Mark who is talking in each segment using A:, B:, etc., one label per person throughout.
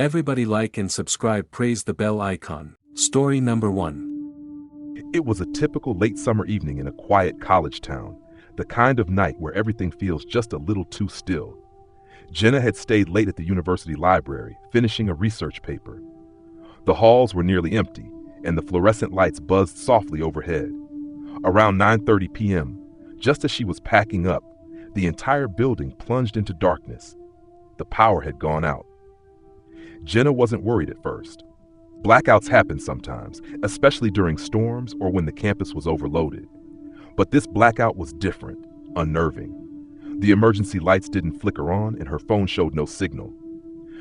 A: Everybody like and subscribe, praise the bell icon. Story number 1.
B: It was a typical late summer evening in a quiet college town, the kind of night where everything feels just a little too still. Jenna had stayed late at the university library, finishing a research paper. The halls were nearly empty, and the fluorescent lights buzzed softly overhead. Around 9:30 p.m., just as she was packing up, the entire building plunged into darkness. The power had gone out. Jenna wasn't worried at first. Blackouts happen sometimes, especially during storms or when the campus was overloaded. But this blackout was different, unnerving. The emergency lights didn't flicker on and her phone showed no signal.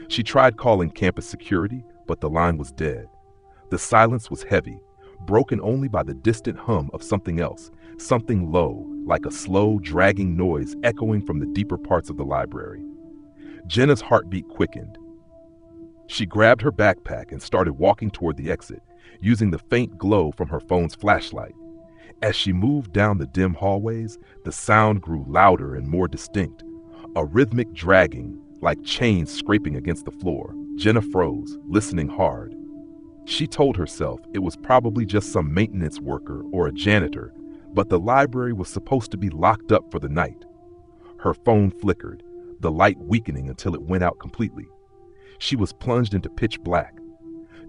B: She tried calling campus security, but the line was dead. The silence was heavy, broken only by the distant hum of something else, something low, like a slow, dragging noise echoing from the deeper parts of the library. Jenna's heartbeat quickened. She grabbed her backpack and started walking toward the exit, using the faint glow from her phone's flashlight. As she moved down the dim hallways, the sound grew louder and more distinct, a rhythmic dragging, like chains scraping against the floor. Jenna froze, listening hard. She told herself it was probably just some maintenance worker or a janitor, but the library was supposed to be locked up for the night. Her phone flickered, the light weakening until it went out completely. She was plunged into pitch black.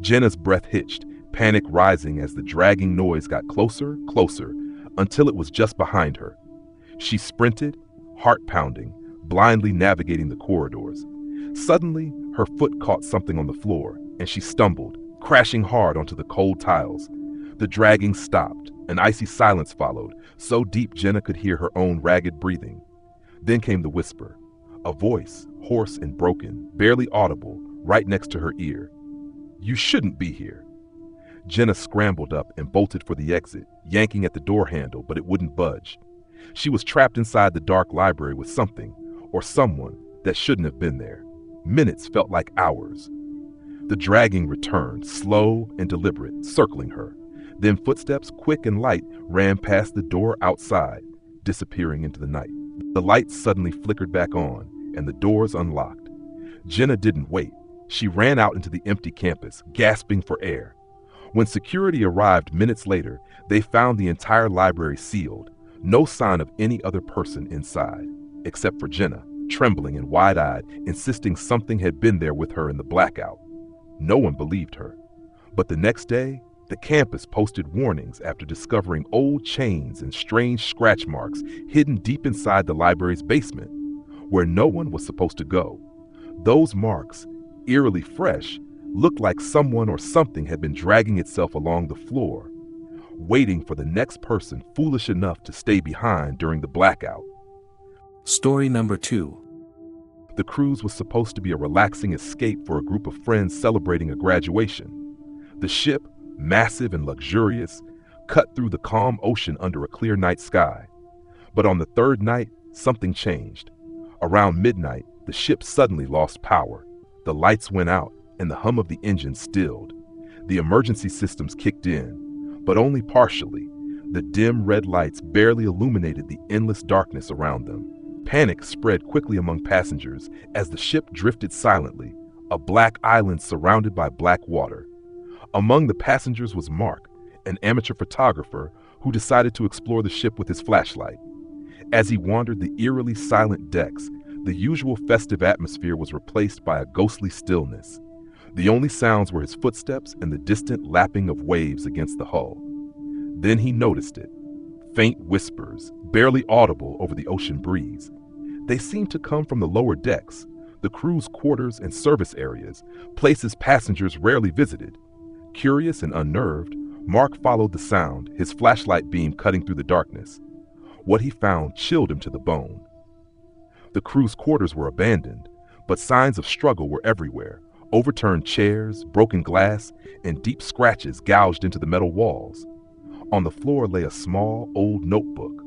B: Jenna's breath hitched, panic rising as the dragging noise got closer, until it was just behind her. She sprinted, heart pounding, blindly navigating the corridors. Suddenly, her foot caught something on the floor, and she stumbled, crashing hard onto the cold tiles. The dragging stopped, an icy silence followed, so deep Jenna could hear her own ragged breathing. Then came the whisper, a voice, hoarse and broken, barely audible, right next to her ear. "You shouldn't be here." Jenna scrambled up and bolted for the exit, yanking at the door handle, but it wouldn't budge. She was trapped inside the dark library with something, or someone, that shouldn't have been there. Minutes felt like hours. The dragging returned, slow and deliberate, circling her. Then footsteps, quick and light, ran past the door outside, disappearing into the night. The lights suddenly flickered back on, and the doors unlocked. Jenna didn't wait. She ran out into the empty campus, gasping for air. When security arrived minutes later, they found the entire library sealed, no sign of any other person inside, except for Jenna, trembling and wide-eyed, insisting something had been there with her in the blackout. No one believed her. But the next day, the campus posted warnings after discovering old chains and strange scratch marks hidden deep inside the library's basement, where no one was supposed to go. Those marks, eerily fresh, looked like someone or something had been dragging itself along the floor, waiting for the next person foolish enough to stay behind during the blackout.
A: Story number 2.
B: The cruise was supposed to be a relaxing escape for a group of friends celebrating a graduation. The ship, massive and luxurious, cut through the calm ocean under a clear night sky. But on the third night, something changed. Around midnight, the ship suddenly lost power. The lights went out, and the hum of the engine stilled. The emergency systems kicked in, but only partially. The dim red lights barely illuminated the endless darkness around them. Panic spread quickly among passengers as the ship drifted silently, a black island surrounded by black water. Among the passengers was Mark, an amateur photographer who decided to explore the ship with his flashlight. As he wandered the eerily silent decks, the usual festive atmosphere was replaced by a ghostly stillness. The only sounds were his footsteps and the distant lapping of waves against the hull. Then he noticed it. Faint whispers, barely audible over the ocean breeze. They seemed to come from the lower decks, the crew's quarters and service areas, places passengers rarely visited. Curious and unnerved, Mark followed the sound, his flashlight beam cutting through the darkness. What he found chilled him to the bone. The crew's quarters were abandoned, but signs of struggle were everywhere. Overturned chairs, broken glass, and deep scratches gouged into the metal walls. On the floor lay a small, old notebook,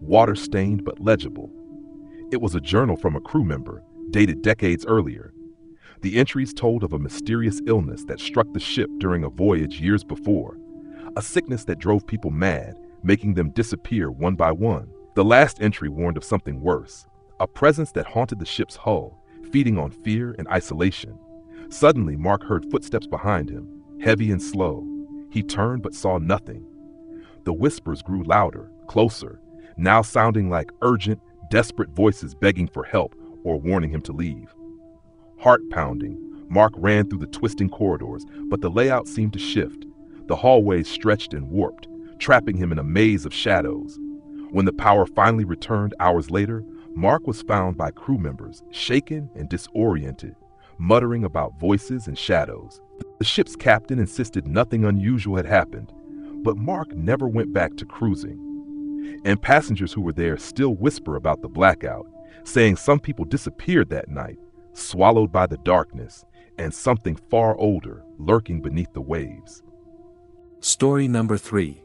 B: water-stained but legible. It was a journal from a crew member, dated decades earlier. The entries told of a mysterious illness that struck the ship during a voyage years before, a sickness that drove people mad, making them disappear one by one. The last entry warned of something worse, a presence that haunted the ship's hull, feeding on fear and isolation. Suddenly, Mark heard footsteps behind him, heavy and slow. He turned but saw nothing. The whispers grew louder, closer, now sounding like urgent, desperate voices begging for help or warning him to leave. Heart pounding, Mark ran through the twisting corridors, but the layout seemed to shift. The hallways stretched and warped, trapping him in a maze of shadows. When the power finally returned hours later, Mark was found by crew members, shaken and disoriented, muttering about voices and shadows. The ship's captain insisted nothing unusual had happened, but Mark never went back to cruising. And passengers who were there still whisper about the blackout, saying some people disappeared that night, swallowed by the darkness, and something far older lurking beneath the waves.
A: Story number 3.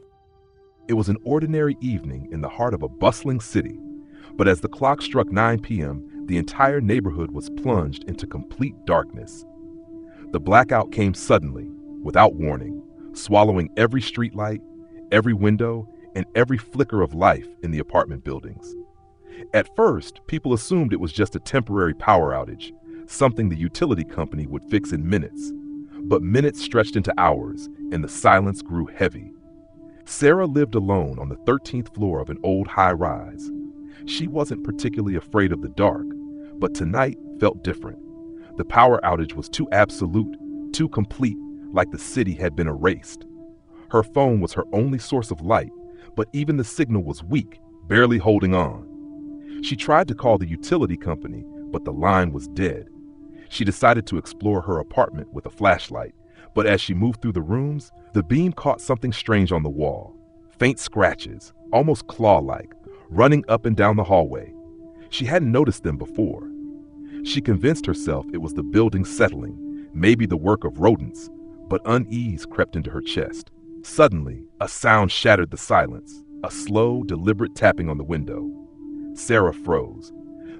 B: It was an ordinary evening in the heart of a bustling city, but as the clock struck 9 p.m., the entire neighborhood was plunged into complete darkness. The blackout came suddenly, without warning, swallowing every streetlight, every window, and every flicker of life in the apartment buildings. At first, people assumed it was just a temporary power outage, something the utility company would fix in minutes. But minutes stretched into hours, and the silence grew heavy. Sarah lived alone on the 13th floor of an old high-rise. She wasn't particularly afraid of the dark, but tonight felt different. The power outage was too absolute, too complete, like the city had been erased. Her phone was her only source of light, but even the signal was weak, barely holding on. She tried to call the utility company, but the line was dead. She decided to explore her apartment with a flashlight, but as she moved through the rooms, the beam caught something strange on the wall. Faint scratches, almost claw-like, running up and down the hallway. She hadn't noticed them before. She convinced herself it was the building settling, maybe the work of rodents, but unease crept into her chest. Suddenly, a sound shattered the silence, a slow, deliberate tapping on the window. Sarah froze.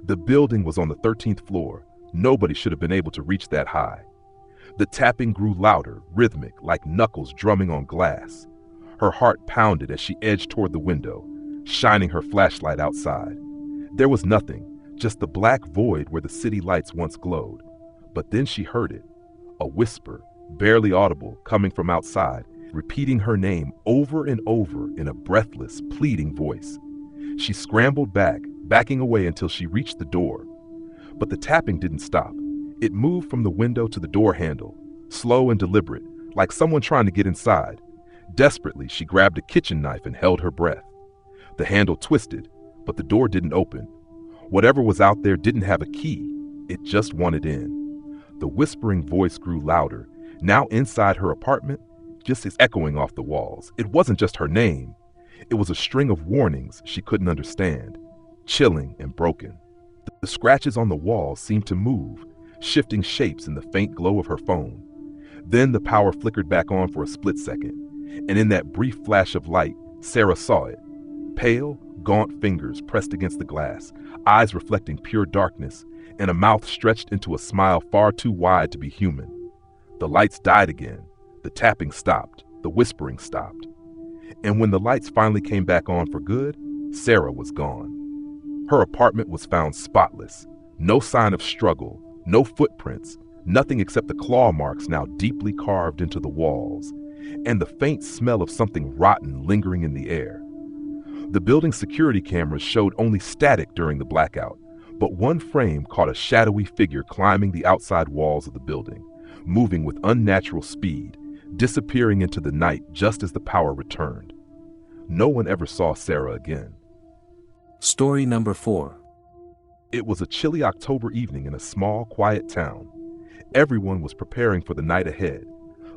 B: The building was on the 13th floor. Nobody should have been able to reach that high. The tapping grew louder, rhythmic, like knuckles drumming on glass. Her heart pounded as she edged toward the window, shining her flashlight outside. There was nothing, just the black void where the city lights once glowed. But then she heard it, a whisper, barely audible, coming from outside, repeating her name over and over in a breathless, pleading voice. She scrambled back, backing away until she reached the door. But the tapping didn't stop. It moved from the window to the door handle, slow and deliberate, like someone trying to get inside. Desperately, she grabbed a kitchen knife and held her breath. The handle twisted, but the door didn't open. Whatever was out there didn't have a key. It just wanted in. The whispering voice grew louder, now inside her apartment, just as echoing off the walls. It wasn't just her name. It was a string of warnings she couldn't understand, chilling and broken. The scratches on the walls seemed to move, shifting shapes in the faint glow of her phone. Then the power flickered back on for a split second, and in that brief flash of light, Sarah saw it. Pale, gaunt fingers pressed against the glass, eyes reflecting pure darkness, and a mouth stretched into a smile far too wide to be human. The lights died again. The tapping stopped. The whispering stopped. And when the lights finally came back on for good, Sarah was gone. Her apartment was found spotless. No sign of struggle, no footprints, nothing except the claw marks now deeply carved into the walls, and the faint smell of something rotten lingering in the air. The building's security cameras showed only static during the blackout, but one frame caught a shadowy figure climbing the outside walls of the building, moving with unnatural speed, disappearing into the night just as the power returned. No one ever saw Sarah again.
A: Story number 4.
B: It was a chilly October evening in a small, quiet town. Everyone was preparing for the night ahead.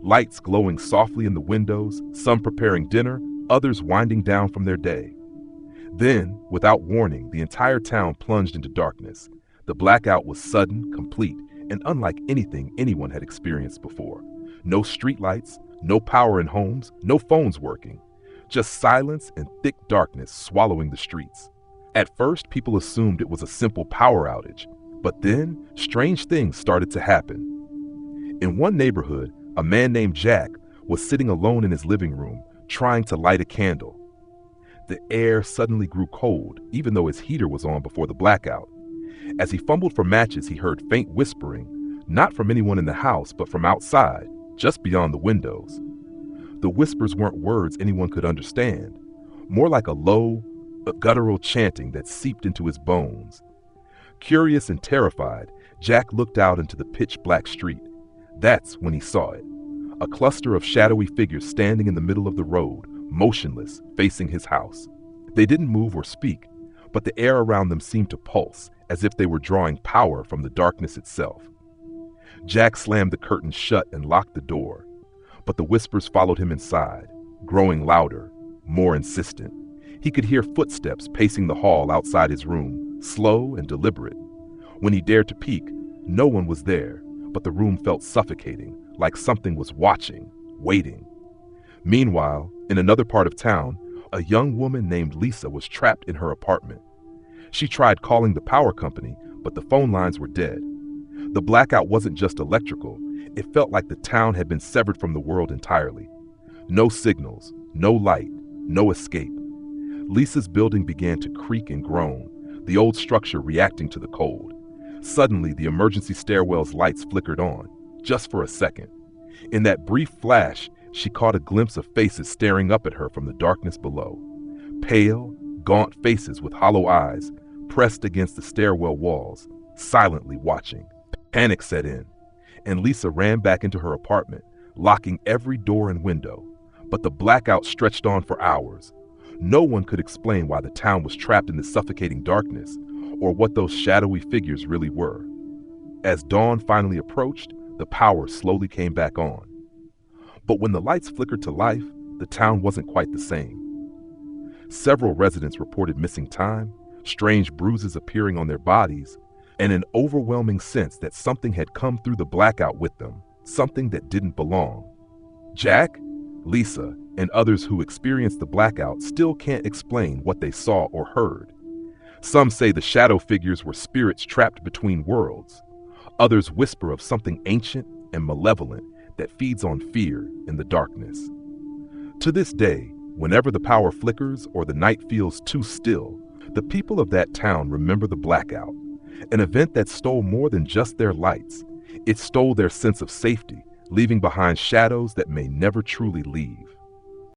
B: Lights glowing softly in the windows, some preparing dinner, others winding down from their day. Then, without warning, the entire town plunged into darkness. The blackout was sudden, complete, and unlike anything anyone had experienced before. No streetlights, no power in homes, no phones working. Just silence and thick darkness swallowing the streets. At first, people assumed it was a simple power outage, but then strange things started to happen. In one neighborhood, a man named Jack was sitting alone in his living room, trying to light a candle. The air suddenly grew cold, even though his heater was on before the blackout. As he fumbled for matches, he heard faint whispering, Not from anyone in the house, but from outside, just beyond the windows. The whispers weren't words anyone could understand, more like a low, guttural chanting that seeped into his bones. Curious and terrified, Jack looked out into the pitch-black street. That's when he saw it. A cluster of shadowy figures standing in the middle of the road, motionless, facing his house. They didn't move or speak, but the air around them seemed to pulse, as if they were drawing power from the darkness itself. Jack slammed the curtains shut and locked the door, but the whispers followed him inside, growing louder, more insistent. He could hear footsteps pacing the hall outside his room, slow and deliberate. When he dared to peek, no one was there, but the room felt suffocating, like something was watching, waiting. Meanwhile, in another part of town, a young woman named Lisa was trapped in her apartment. She tried calling the power company, but the phone lines were dead. The blackout wasn't just electrical, it felt like the town had been severed from the world entirely. No signals, no light, no escape. Lisa's building began to creak and groan, the old structure reacting to the cold. Suddenly, the emergency stairwell's lights flickered on, just for a second. In that brief flash, she caught a glimpse of faces staring up at her from the darkness below. Pale, gaunt faces with hollow eyes, pressed against the stairwell walls, silently watching. Panic set in, and Lisa ran back into her apartment, locking every door and window. But the blackout stretched on for hours. No one could explain why the town was trapped in the suffocating darkness, or what those shadowy figures really were. As dawn finally approached, the power slowly came back on. But when the lights flickered to life, the town wasn't quite the same. Several residents reported missing time, strange bruises appearing on their bodies, and an overwhelming sense that something had come through the blackout with them, something that didn't belong. Jack, Lisa, and others who experienced the blackout still can't explain what they saw or heard. Some say the shadow figures were spirits trapped between worlds. Others whisper of something ancient and malevolent that feeds on fear in the darkness. To this day, whenever the power flickers or the night feels too still, the people of that town remember the blackout, an event that stole more than just their lights. It stole their sense of safety, leaving behind shadows that may never truly leave.